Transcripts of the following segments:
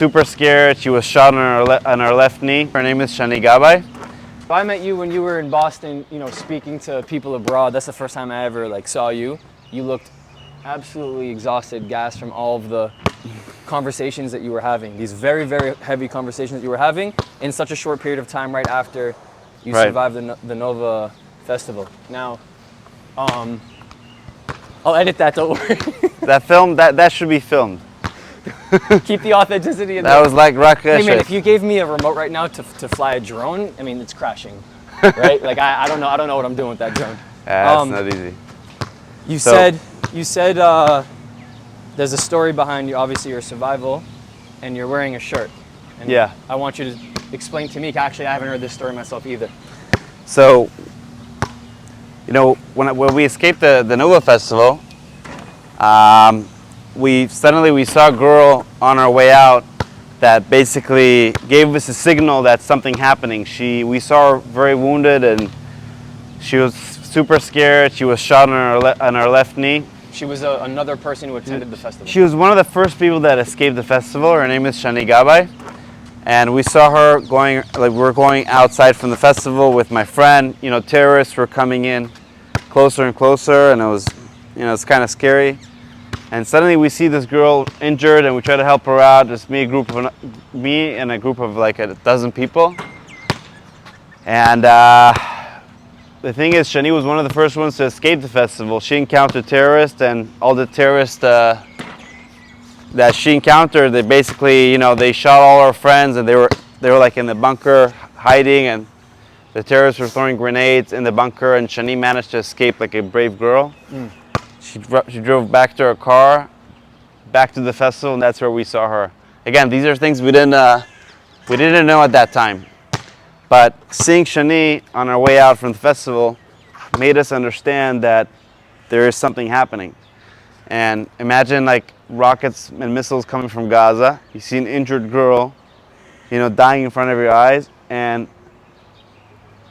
super scared. She was shot on her left knee. Her name is Shani Gabai. I met you when you were in Boston, speaking to people abroad. That's the first time I ever saw you. You looked absolutely exhausted, gassed from all of the conversations that you were having. These very, very heavy conversations that you were having in such a short period of time right after you survived the Nova Festival. Now, I'll edit that, don't worry. That should be filmed. Keep the authenticity in that. That was like rocket. Hey man, if you gave me a remote right now to fly a drone, I mean, it's crashing, right? Like I don't know what I'm doing with that drone. Yeah, it's not easy. You said there's a story behind you, obviously your survival, and you're wearing a shirt. And yeah. I want you to explain to me. Actually, I haven't heard this story myself either. So, when we escaped the Nova Festival, we saw a girl on our way out that basically gave us a signal that something happening. We saw her very wounded and she was super scared. She was shot on her left knee. She was another person who attended the festival. She was one of the first people that escaped the festival. Her name is Shani Gabai. And we saw her we were going outside from the festival with my friend. Terrorists were coming in closer and closer, and it was, it's kind of scary. And suddenly we see this girl injured, and we try to help her out. Just me and a group of like a dozen people. And the thing is, Shani was one of the first ones to escape the festival. She encountered terrorists, and all the terrorists that she encountered, they basically, they shot all her friends, and they were like in the bunker hiding, and the terrorists were throwing grenades in the bunker, and Shani managed to escape like a brave girl. She drove back to her car, back to the festival, and that's where we saw her. Again, these are things we didn't know at that time. But seeing Shani on our way out from the festival made us understand that there is something happening. And imagine like rockets and missiles coming from Gaza. You see an injured girl, dying in front of your eyes, and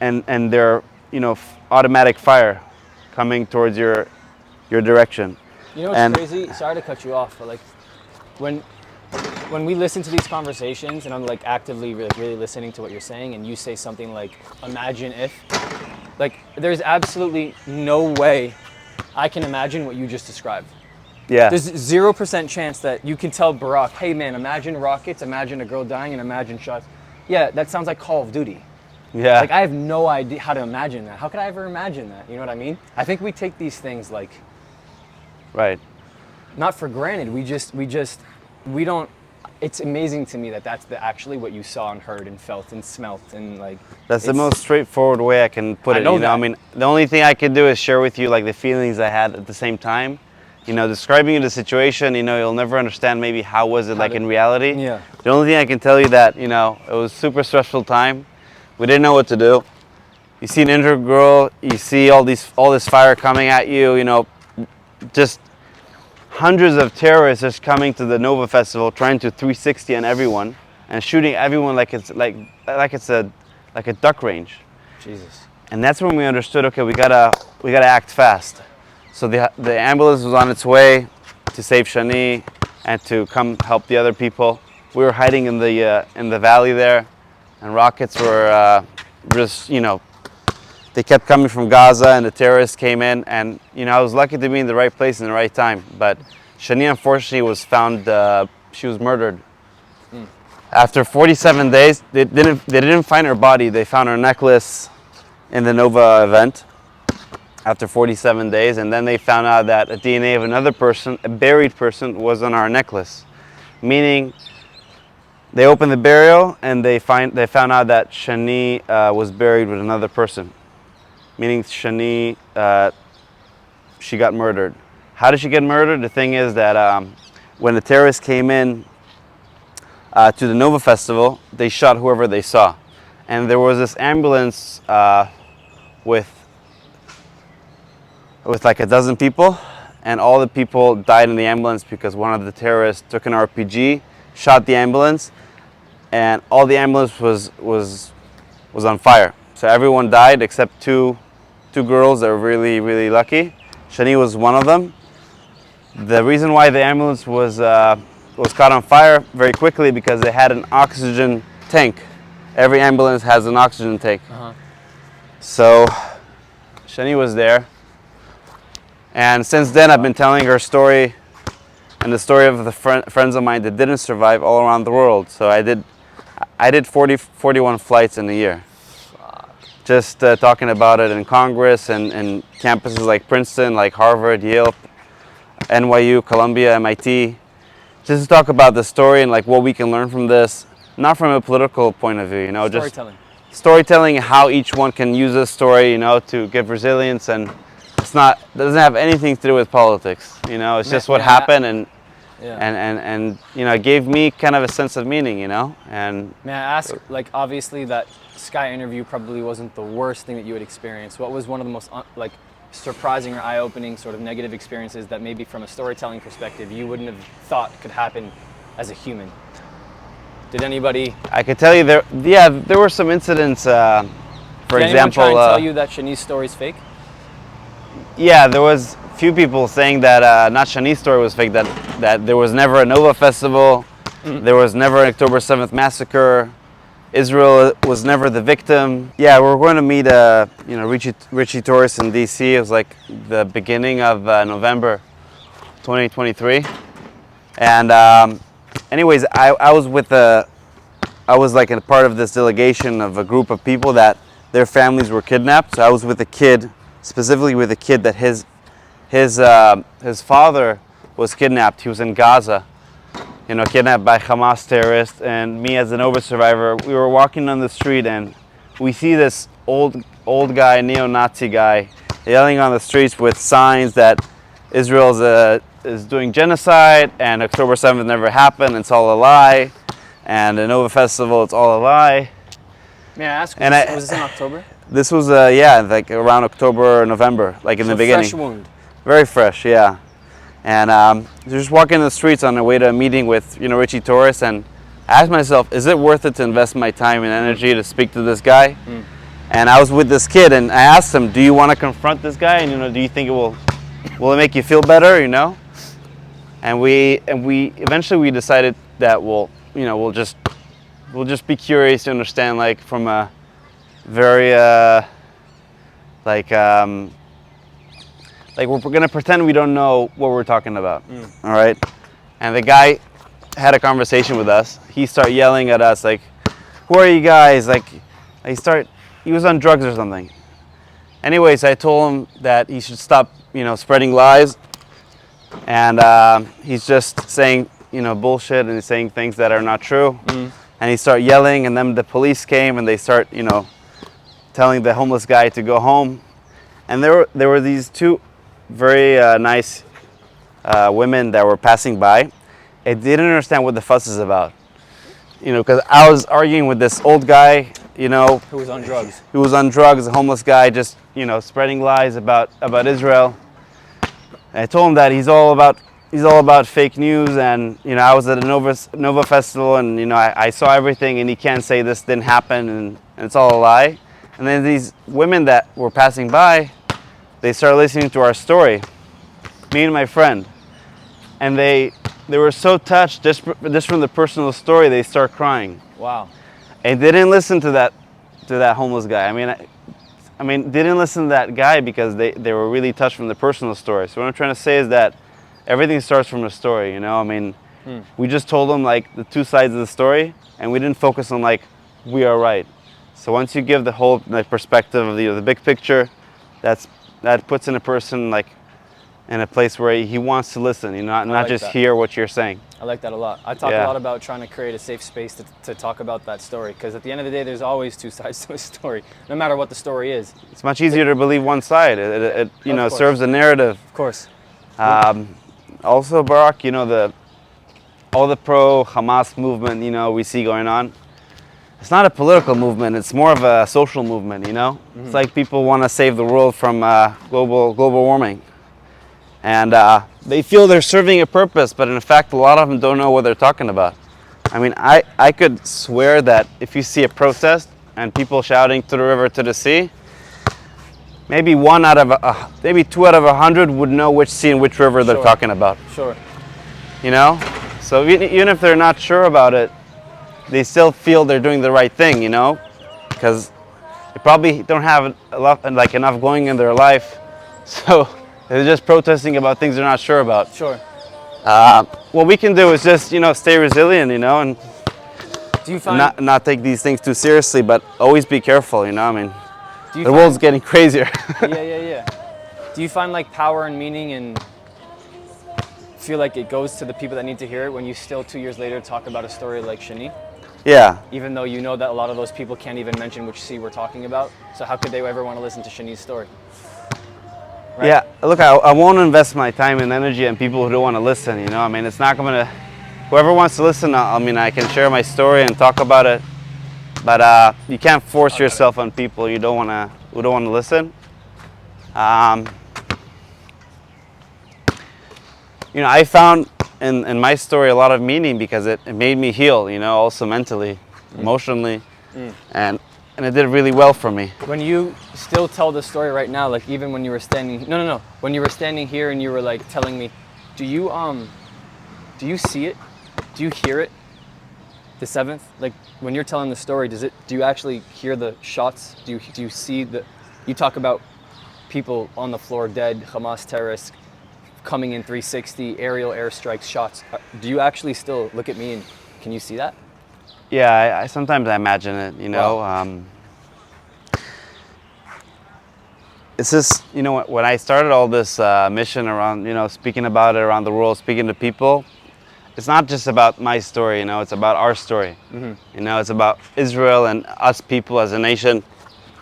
there, automatic fire coming towards your direction. What's crazy? Sorry to cut you off, but like when we listen to these conversations, and I'm like actively really listening to what you're saying, and you say something like, imagine if, like there's absolutely no way I can imagine what you just described. Yeah. There's 0% chance that you can tell Barack, hey man, imagine rockets, imagine a girl dying, and imagine shots. Yeah, that sounds like Call of Duty. Yeah. Like I have no idea how to imagine that. How could I ever imagine that? You know what I mean? I think we take these things like, right, not for granted. We don't. It's amazing to me that that's actually what you saw and heard and felt and smelt and like. That's the most straightforward way I can put it. I mean, the only thing I could do is share with you like the feelings I had at the same time. Describing you the situation, you'll never understand maybe how was it like in reality. Yeah. The only thing I can tell you that, it was a super stressful time. We didn't know what to do. You see an injured girl, you see all this fire coming at you, just hundreds of terrorists just coming to the Nova Festival, trying to 360 on everyone and shooting everyone like it's a duck range. Jesus. And that's when we understood, okay, we gotta act fast. So the ambulance was on its way to save Shani and to come help the other people. We were hiding in the valley there, and rockets were just, they kept coming from Gaza, and the terrorists came in, and I was lucky to be in the right place in the right time. But Shani unfortunately was found, she was murdered. After 47 days, they didn't find her body. They found her necklace in the Nova event after 47 days, and then they found out that a DNA of another person, a buried person, was on our necklace. Meaning, they opened the burial and they found out that Shani was buried with another person. Meaning Shani, she got murdered. How did she get murdered? The thing is that when the terrorists came in to the Nova Festival, they shot whoever they saw. And there was this ambulance with like a dozen people, and all the people died in the ambulance because one of the terrorists took an RPG, shot the ambulance, and all the ambulance was on fire. So everyone died except two girls that were really, really lucky. Shani was one of them. The reason why the ambulance was was caught on fire very quickly because they had an oxygen tank. Every ambulance has an oxygen tank. So Shani was there, and since then I've been telling her story and the story of the friends of mine that didn't survive all around the world. So I did 41 flights in a year. Just talking about it in Congress and campuses like Princeton, like Harvard, Yale, NYU, Columbia, MIT. Just to talk about the story and like what we can learn from this, not from a political point of view, Storytelling. just storytelling, how each one can use this story, to give resilience, and it doesn't have anything to do with politics, it's just what happened, and it gave me kind of a sense of meaning, and May I ask, like, obviously that Sky interview probably wasn't the worst thing that you had experienced. What was one of the most surprising or eye-opening sort of negative experiences that maybe from a storytelling perspective you wouldn't have thought could happen as a human? Did anybody? I could tell you there were some incidents. For Did example, anyone try and tell you that Shani's story is fake? Yeah, there was a few people saying that not Shani's story was fake. That there was never a Nova Festival, there was never an October 7th massacre. Israel was never the victim. Yeah, we were going to meet Richie Torres in DC. It was like the beginning of November 2023, and anyways, I was like a part of this delegation of a group of people that their families were kidnapped. So I was with a kid, specifically with a kid that his father was kidnapped. He was in Gaza, kidnapped by Hamas terrorists. And me as a Nova survivor, we were walking on the street and we see this old guy, neo-Nazi guy, yelling on the streets with signs that Israel is doing genocide and October 7th never happened, it's all a lie, and the Nova Festival, it's all a lie. May I ask, was this in October? This was, like around October or November, like in the beginning. Fresh wound. Very fresh, yeah. And just walking the streets on the way to a meeting with, Richie Torres, and I asked myself, is it worth it to invest my time and energy to speak to this guy? And I was with this kid, and I asked him, do you want to confront this guy? And, do you think will it make you feel better, And we eventually decided that we'll just be curious to understand, like, from a very like we're gonna pretend we don't know what we're talking about. All right. And the guy had a conversation with us. He started yelling at us like, "Who are you guys?" Like, he was on drugs or something. Anyways, I told him that he should stop, spreading lies. And he's just saying, bullshit, and he's saying things that are not true. And he started yelling, and then the police came, and they start, telling the homeless guy to go home. And there were these two very nice women that were passing by. I didn't understand what the fuss is about, because I was arguing with this old guy, Who was on drugs. Who was on drugs, a homeless guy, just, spreading lies about Israel. And I told him that he's all about fake news, and I was at a Nova Festival, and I saw everything, and he can't say this didn't happen, and it's all a lie. And then these women that were passing by, they started listening to our story, me and my friend, and they were so touched just from the personal story, they start crying. Wow. And they didn't listen to that homeless guy. I mean, didn't listen to that guy because they were really touched from the personal story. So what I'm trying to say is that everything starts from a story, We just told them like the two sides of the story, and we didn't focus on like we are right. So once you give the whole perspective of the big picture, that puts in a person like in a place where he wants to listen, not just hear what you're saying. I like that a lot. I talk a lot about trying to create a safe space to talk about that story, because at the end of the day, there's always two sides to a story, no matter what the story is. It's much easier to believe one side. It serves a narrative. Of course. Also, Barak, all the pro-Hamas movement, we see going on. It's not a political movement. It's more of a social movement. It's like people want to save the world from global warming. And they feel they're serving a purpose, but in fact, a lot of them don't know what they're talking about. I could swear that if you see a protest and people shouting to the river, to the sea, maybe maybe 2 out of 100 would know which sea and which river they're talking about. Sure. So even if they're not sure about it, they still feel they're doing the right thing, because they probably don't have enough going in their life, so they're just protesting about things they're not sure about. Sure. What we can do is just stay resilient, and Do you find not take these things too seriously, but always be careful. I mean, do you the find, world's getting crazier. yeah. Do you find like power and meaning and feel like it goes to the people that need to hear it when you still 2 years later talk about a story like Shani? Yeah. Even though you know that a lot of those people can't even mention which sea we're talking about. So how could they ever want to listen to Shani's story? Right? Yeah, look, I won't invest my time and energy on people who don't want to listen, I mean, it's not going to, whoever wants to listen, I can share my story and talk about it, but you can't force yourself on people who don't want to listen. I found in my story a lot of meaning because it made me heal, also mentally, emotionally, and it did really well for me. When you still tell the story right now, like even when you were standing, when you were standing here and you were like telling me, do you see it? Do you hear it? The 7th, like when you're telling the story, do you actually hear the shots? Do you see you talk about people on the floor dead, Hamas terrorists coming in 360, aerial airstrikes, shots. Do you actually still look at me and can you see that? Yeah, I sometimes I imagine it, Wow. It's just, when I started all this mission around, speaking about it around the world, speaking to people, it's not just about my story, it's about our story. Mm-hmm. It's about Israel and us people as a nation.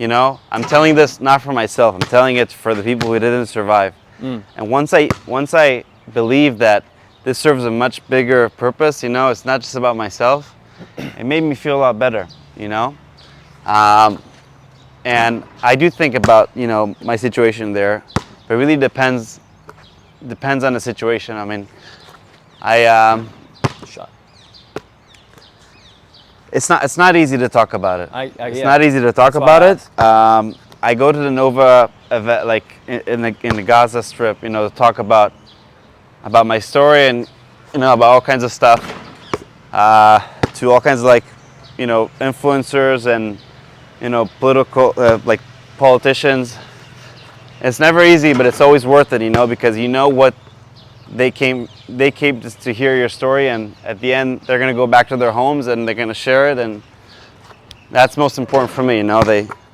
I'm telling this not for myself, I'm telling it for the people who didn't survive. And once I believe that this serves a much bigger purpose, it's not just about myself, it made me feel a lot better, and I do think about, my situation there, but it really depends on the situation. I mean, Shot. It's not easy to talk about it. It's not easy to talk That's about why I it. asked. I go to the Nova event, like in the Gaza Strip, to talk about my story and about all kinds of stuff, to all kinds of influencers and political politicians. It's never easy, but it's always worth it, because what they came just to hear your story, and at the end they're gonna go back to their homes and they're gonna share it, and that's most important for me.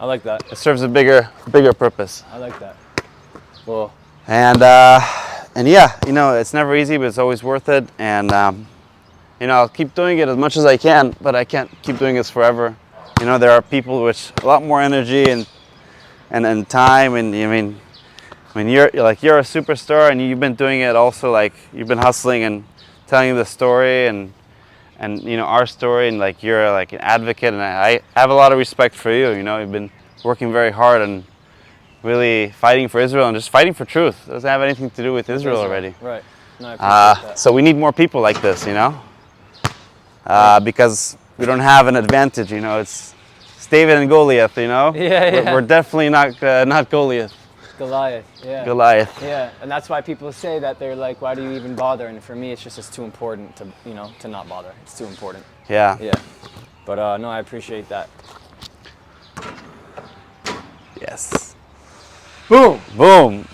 I like that. It serves a bigger purpose. I like that. Well, And yeah, it's never easy, but it's always worth it. And I'll keep doing it as much as I can, but I can't keep doing this forever. There are people with a lot more energy and time, and you're a superstar, and you've been doing it also. You've been hustling and telling the story and our story, and you're an advocate, and I have a lot of respect for you. You've been working very hard and really fighting for Israel and just fighting for truth. It doesn't have anything to do with Israel already. Right. No, I appreciate that. So we need more people like this, because we don't have an advantage. It's David and Goliath. Yeah. We're definitely not Goliath. Goliath. Yeah. Goliath. Yeah, and that's why people say that they're like, why do you even bother? And for me, it's too important to not bother. It's too important. Yeah. Yeah. But no, I appreciate that. Yes. Boom. Boom.